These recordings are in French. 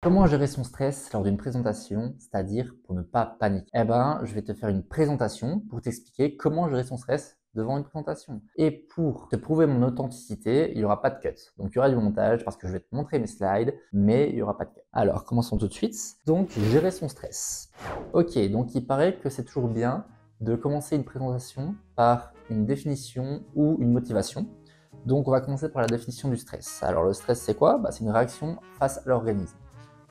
Comment gérer son stress lors d'une présentation, c'est-à-dire pour ne pas paniquer? Eh ben, je vais te faire une présentation pour t'expliquer comment gérer son stress devant une présentation. Et pour te prouver mon authenticité, il n'y aura pas de cut. Donc il y aura du montage parce que je vais te montrer mes slides, mais il n'y aura pas de cut. Alors, commençons tout de suite. Donc, gérer son stress. Ok, donc il paraît que c'est toujours bien de commencer une présentation par une définition ou une motivation. Donc, on va commencer par la définition du stress. Alors, le stress, c'est quoi? C'est une réaction face à l'organisme.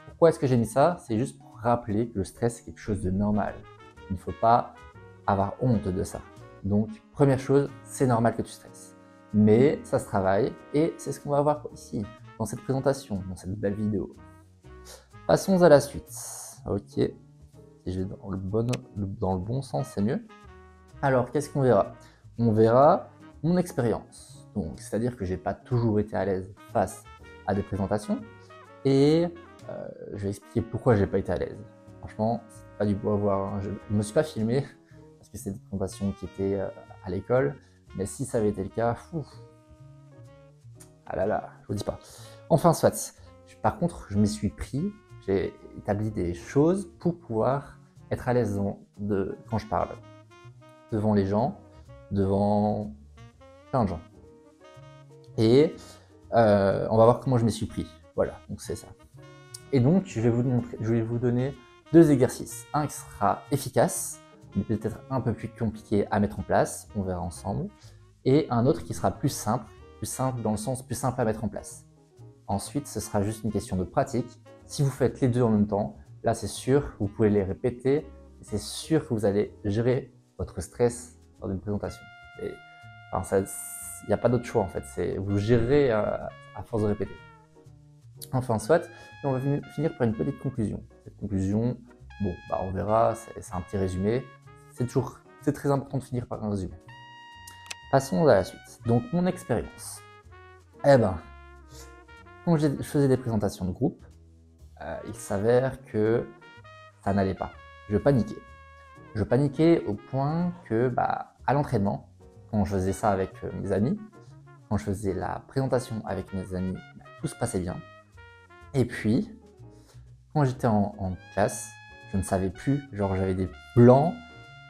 Pourquoi est-ce que j'ai mis ça? C'est juste pour rappeler que le stress, c'est quelque chose de normal. Il ne faut pas avoir honte de ça. Donc, première chose, c'est normal que tu stresses. Mais ça se travaille et c'est ce qu'on va voir ici, dans cette présentation, dans cette belle vidéo. Passons à la suite. Ok, si j'ai dans le bon sens, c'est mieux. Alors, qu'est-ce qu'on verra? On verra mon expérience. Donc, c'est-à-dire que j'ai pas toujours été à l'aise face à des présentations et je vais expliquer pourquoi j'ai pas été à l'aise. Franchement, c'est pas du beau à voir. Hein. Je me suis pas filmé parce que c'est des présentations qui étaient à l'école, mais si ça avait été le cas, ah là là, je vous dis pas. Enfin, soit. Par contre, je m'y suis pris. J'ai établi des choses pour pouvoir être à l'aise quand je parle devant les gens, devant plein de gens. Et on va voir comment je m'y suis pris. Voilà, donc c'est ça. Et donc, je vais vous donner deux exercices. Un qui sera efficace, mais peut-être un peu plus compliqué à mettre en place, on verra ensemble. Et un autre qui sera plus simple dans le sens plus simple à mettre en place. Ensuite, ce sera juste une question de pratique. Si vous faites les deux en même temps, là c'est sûr, vous pouvez les répéter, et c'est sûr que vous allez gérer votre stress lors d'une présentation. Il n'y a pas d'autre choix en fait, vous gérez à force de répéter. Enfin, soit, et on va finir par une petite conclusion. Cette conclusion, bon, on verra, c'est un petit résumé. C'est très important de finir par un résumé. Passons à la suite. Donc, mon expérience. Eh ben, quand je faisais des présentations de groupe, il s'avère que ça n'allait pas. Je paniquais. Je paniquais au point que, à l'entraînement, quand je faisais ça avec mes amis, quand je faisais la présentation avec mes amis, tout se passait bien. Et puis, quand j'étais en classe, je ne savais plus, genre j'avais des blancs,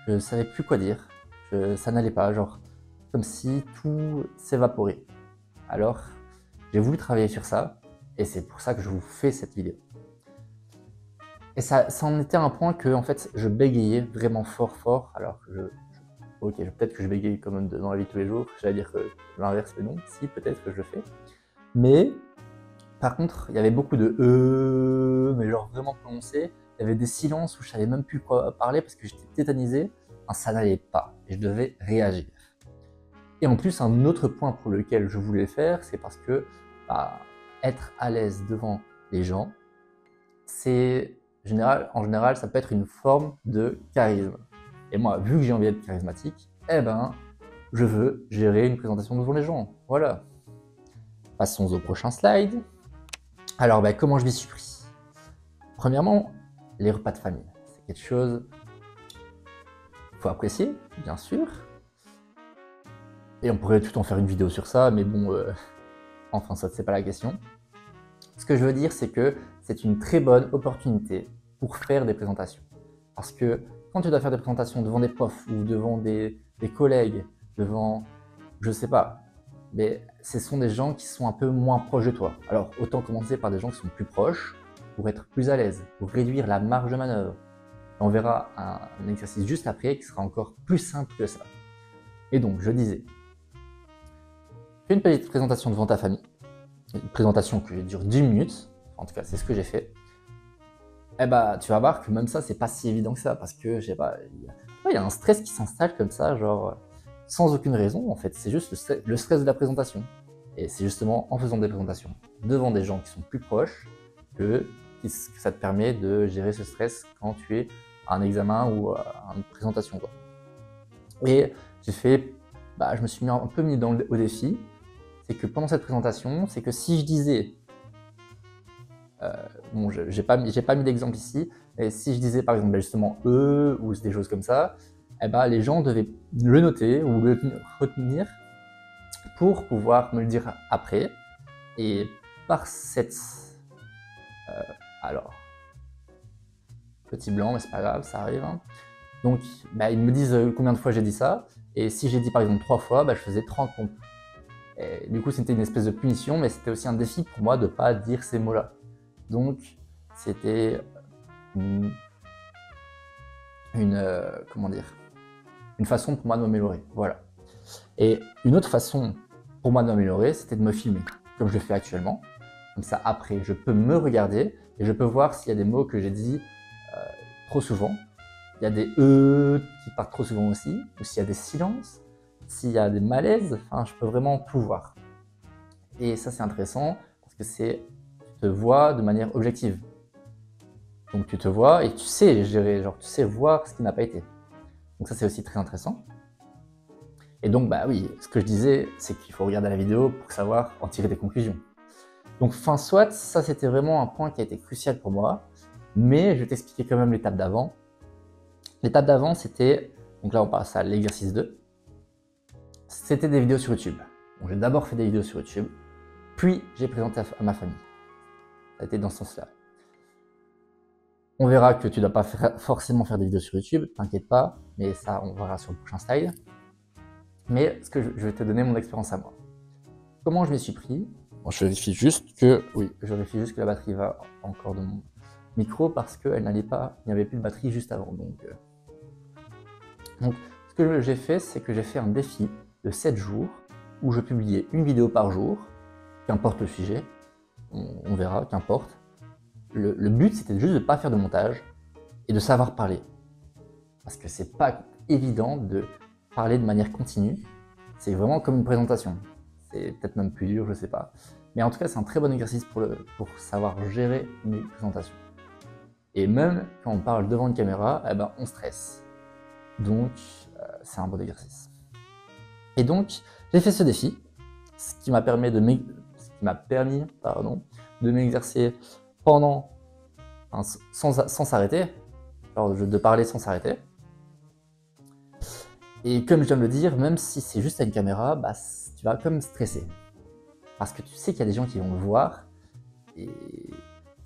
je ne savais plus quoi dire, ça n'allait pas, genre comme si tout s'évaporait. Alors, j'ai voulu travailler sur ça, et c'est pour ça que je vous fais cette vidéo. Et ça en était un point que, en fait, je bégayais vraiment fort, alors que ok, peut-être que je bégaye comme dans la vie de tous les jours, j'allais dire que l'inverse, mais non, si, peut-être que je le fais. Mais par contre, il y avait beaucoup de mais genre vraiment prononcé. Il y avait des silences où je savais même plus quoi parler parce que j'étais tétanisé. Ça n'allait pas et je devais réagir. Et en plus, un autre point pour lequel je voulais le faire, c'est parce que être à l'aise devant les gens, en général, ça peut être une forme de charisme. Et moi, vu que j'ai envie d'être charismatique, je veux gérer une présentation devant les gens. Voilà. Passons au prochain slide. Alors, comment je m'y suis pris? Premièrement, les repas de famille. C'est quelque chose qu'il faut apprécier, bien sûr. Et on pourrait tout en faire une vidéo sur ça, mais bon, enfin, ça, c'est pas la question. Ce que je veux dire, c'est que c'est une très bonne opportunité pour faire des présentations. Parce que quand tu dois faire des présentations devant des profs ou devant des collègues, devant, je sais pas, mais ce sont des gens qui sont un peu moins proches de toi. Alors, autant commencer par des gens qui sont plus proches pour être plus à l'aise, pour réduire la marge de manœuvre. On verra un exercice juste après qui sera encore plus simple que ça. Et donc, je disais, fais une petite présentation devant ta famille, une présentation qui dure 10 minutes, en tout cas, c'est ce que j'ai fait. Tu vas voir que même ça, c'est pas si évident que ça, parce que, je sais pas, il y a un stress qui s'installe comme ça, genre, sans aucune raison, en fait. C'est juste le stress de la présentation. Et c'est justement en faisant des présentations devant des gens qui sont plus proches que ça te permet de gérer ce stress quand tu es à un examen ou à une présentation, quoi. Et je me suis un peu mis au défi, c'est que pendant cette présentation, c'est que si je disais, bon, j'ai pas mis d'exemple ici, mais si je disais par exemple justement eux ou des choses comme ça, les gens devaient le noter ou le retenir pour pouvoir me le dire après. Et par cette Alors, petit blanc, mais c'est pas grave, ça arrive. Hein. Donc, bah, ils me disent combien de fois j'ai dit ça. Et si j'ai dit par exemple 3 fois, bah, je faisais 30 pompes. Et du coup, c'était une espèce de punition, mais c'était aussi un défi pour moi de ne pas dire ces mots-là. Donc, c'était comment dire, une façon pour moi de m'améliorer. Voilà. Et une autre façon pour moi de m'améliorer, c'était de me filmer, comme je le fais actuellement. Comme ça, après, je peux me regarder et je peux voir s'il y a des mots que j'ai dit trop souvent. Il y a des E qui partent trop souvent aussi, ou s'il y a des silences, s'il y a des malaises, enfin, je peux vraiment tout voir. Et ça, c'est intéressant parce que tu te vois de manière objective. Donc, tu te vois et tu sais gérer, genre, tu sais voir ce qui n'a pas été. Donc, ça, c'est aussi très intéressant. Et donc, bah oui, ce que je disais, c'est qu'il faut regarder la vidéo pour savoir en tirer des conclusions. Donc, fin soit, ça, c'était vraiment un point qui a été crucial pour moi. Mais je vais t'expliquer quand même l'étape d'avant. L'étape d'avant, c'était, donc là, on passe à l'exercice 2. C'était des vidéos sur YouTube. Donc, j'ai d'abord fait des vidéos sur YouTube, puis j'ai présenté à ma famille. Ça a été dans ce sens-là. On verra que tu ne dois pas forcément faire des vidéos sur YouTube, t'inquiète pas, mais ça, on verra sur le prochain style. Mais ce que je vais te donner mon expérience à moi. Comment je m'y suis pris? Bon, je vérifie juste que la batterie va encore de mon micro parce qu'il n'y avait plus de batterie juste avant. Donc, ce que j'ai fait, c'est que j'ai fait un défi de 7 jours où je publiais une vidéo par jour, qu'importe le sujet, on verra, qu'importe. Le but, c'était juste de ne pas faire de montage et de savoir parler. Parce que c'est pas évident de parler de manière continue. C'est vraiment comme une présentation. C'est peut-être même plus dur, je sais pas. Mais en tout cas, c'est un très bon exercice pour savoir gérer une présentation. Et même quand on parle devant une caméra, eh ben, on stresse. Donc, c'est un bon exercice. Et donc, j'ai fait ce défi, ce qui m'a permis de m'exercer pendant, sans s'arrêter, genre de parler sans s'arrêter. Et comme je viens de le dire, même si c'est juste à une caméra, bah, tu vas comme stresser. Parce que tu sais qu'il y a des gens qui vont le voir. Et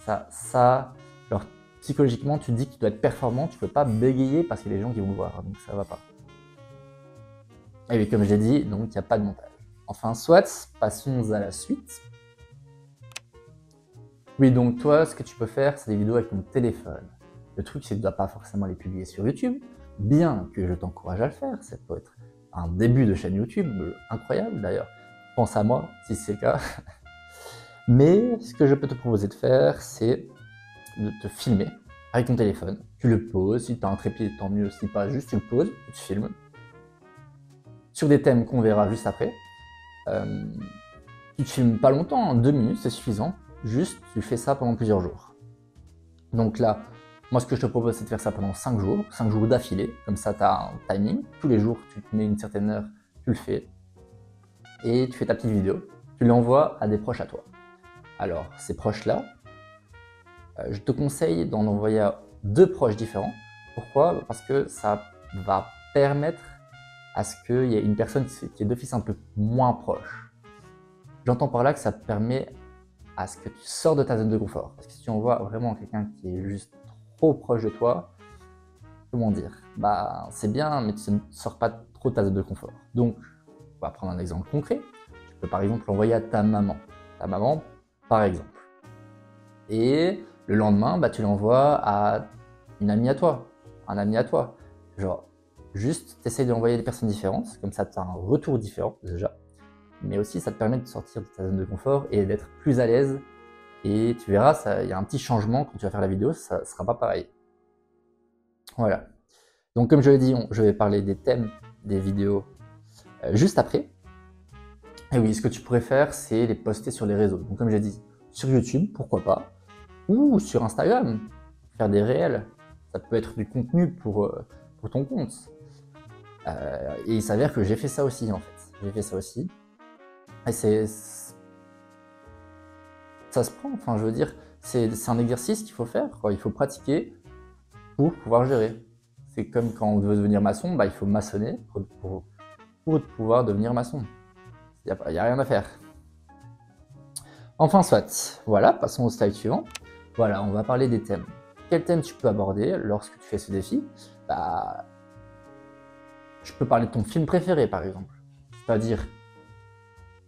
genre, psychologiquement, tu te dis que tu dois être performant, tu ne peux pas bégayer parce qu'il y a des gens qui vont le voir. Donc ça va pas. Et oui, comme je l'ai dit, donc il n'y a pas de montage. Enfin, soit, passons à la suite. Oui, donc toi, ce que tu peux faire, c'est des vidéos avec ton téléphone. Le truc, c'est que tu ne dois pas forcément les publier sur YouTube, bien que je t'encourage à le faire. Ça peut être un début de chaîne YouTube, incroyable d'ailleurs. Pense à moi, si c'est le cas. Mais ce que je peux te proposer de faire, c'est de te filmer avec ton téléphone. Tu le poses, si tu as un trépied, tant mieux. Si pas, juste tu le poses, tu te filmes. Sur des thèmes qu'on verra juste après. Tu te filmes pas longtemps, 2 minutes, c'est suffisant. Juste, tu fais ça pendant plusieurs jours. Donc là, moi, ce que je te propose, c'est de faire ça pendant 5 jours d'affilée. Comme ça, tu as un timing. Tous les jours, tu te mets une certaine heure, tu le fais. Et tu fais ta petite vidéo. Tu l'envoies à des proches à toi. Alors, ces proches-là, je te conseille d'en envoyer à 2 proches différents. Pourquoi? Parce que ça va permettre à ce qu'il y ait une personne qui est d'office un peu moins proche. J'entends par là que ça te permet à ce que tu sors de ta zone de confort. Parce que si tu envoies vraiment quelqu'un qui est juste trop proche de toi, comment dire, bah c'est bien, mais tu ne sors pas trop de ta zone de confort. Donc, on va prendre un exemple concret. Tu peux par exemple l'envoyer à ta maman. Ta maman, par exemple. Et le lendemain, bah, tu l'envoies à une amie à toi, un ami à toi. Genre, juste, tu essayes d'envoyer des personnes différentes, comme ça tu as un retour différent déjà. Mais aussi, ça te permet de sortir de ta zone de confort et d'être plus à l'aise. Et tu verras, il y a un petit changement quand tu vas faire la vidéo, ça ne sera pas pareil. Voilà. Donc comme je l'ai dit, je vais parler des thèmes des vidéos juste après. Et oui, ce que tu pourrais faire, c'est les poster sur les réseaux. Donc comme j'ai dit, sur YouTube, pourquoi pas, ou sur Instagram, faire des réels. Ça peut être du contenu pour ton compte. Et il s'avère que j'ai fait ça aussi, en fait. J'ai fait ça aussi. Et ça se prend, enfin je veux dire, c'est un exercice qu'il faut faire, quoi. Il faut pratiquer pour pouvoir gérer. C'est comme quand on veut devenir maçon, bah, il faut maçonner pour pouvoir devenir maçon. Il n'y a rien à faire. Enfin soit, voilà, passons au slide suivant. Voilà, on va parler des thèmes. Quel thème tu peux aborder lorsque tu fais ce défi? Bah, tu peux parler de ton film préféré, par exemple. C'est-à-dire,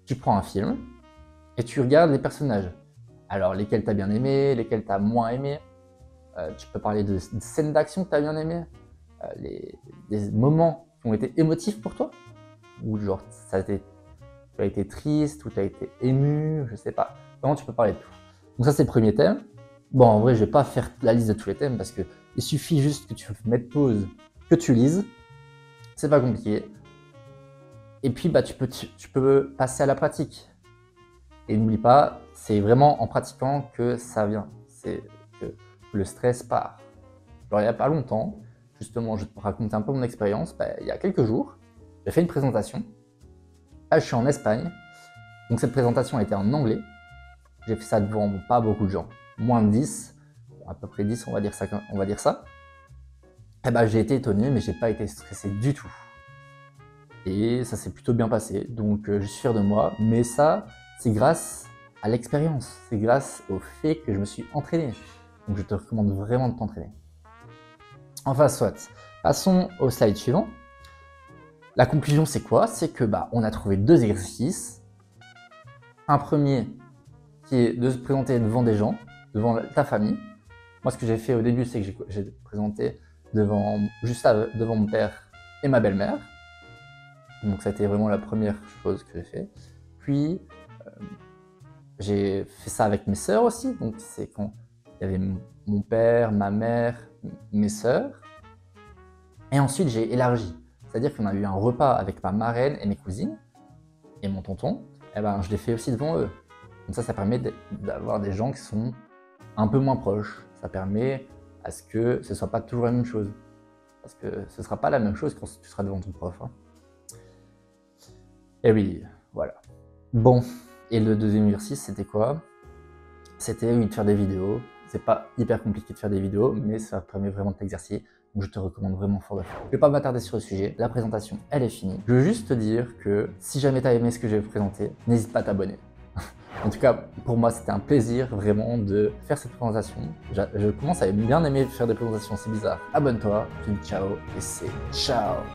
tu prends un film et tu regardes les personnages. Alors, lesquels t'as bien aimé, lesquels t'as moins aimé. Tu peux parler de scènes d'action que t'as bien aimé, des moments qui ont été émotifs pour toi, ou genre tu as été triste, ou tu as été ému, je sais pas. Vraiment, tu peux parler de tout. Donc ça, c'est le premier thème. Bon, en vrai, je vais pas faire la liste de tous les thèmes parce que il suffit juste que tu mettes pause, que tu lises. C'est pas compliqué. Et puis, bah, tu peux passer à la pratique. Et n'oublie pas, c'est vraiment en pratiquant que ça vient. C'est que le stress part. Alors, il n'y a pas longtemps, justement, je vais te raconter un peu mon expérience. Bah, il y a quelques jours, j'ai fait une présentation. Là, je suis en Espagne. Donc, cette présentation a été en anglais. J'ai fait ça devant pas beaucoup de gens. Moins de 10, à peu près 10, on va dire ça. Et bah, j'ai été étonné, mais j'ai pas été stressé du tout. Et ça s'est plutôt bien passé. Donc, je suis fier de moi. Mais ça, c'est grâce à l'expérience. C'est grâce au fait que je me suis entraîné. Donc, je te recommande vraiment de t'entraîner. Enfin, soit. Passons au slide suivant. La conclusion, c'est quoi? C'est que bah, on a trouvé 2 exercices. Un premier qui est de se présenter devant des gens, devant ta famille. Moi, ce que j'ai fait au début, c'est que j'ai présenté devant mon père et ma belle-mère. Donc, ça a été vraiment la première chose que j'ai fait. Puis, j'ai fait ça avec mes sœurs aussi. Donc, c'est quand il y avait mon père, ma mère, mes sœurs. Et ensuite, j'ai élargi. C'est-à-dire qu'on a eu un repas avec ma marraine et mes cousines et mon tonton. Et ben, je l'ai fait aussi devant eux. Donc ça permet d'avoir des gens qui sont un peu moins proches. Ça permet à ce que ce ne soit pas toujours la même chose. Parce que ce ne sera pas la même chose quand tu seras devant ton prof. Hein. Et oui, voilà. Bon, et le deuxième exercice, c'était quoi? C'était de faire des vidéos. C'est pas hyper compliqué de faire des vidéos, mais ça permet vraiment de t'exercer. Donc je te recommande vraiment fort de faire. Je vais pas m'attarder sur le sujet, la présentation, elle est finie. Je veux juste te dire que si jamais tu as aimé ce que j'ai présenté, n'hésite pas à t'abonner. En tout cas, pour moi, c'était un plaisir vraiment de faire cette présentation. Je commence à bien aimer faire des présentations, c'est bizarre. Abonne-toi, je te dis ciao, et c'est ciao!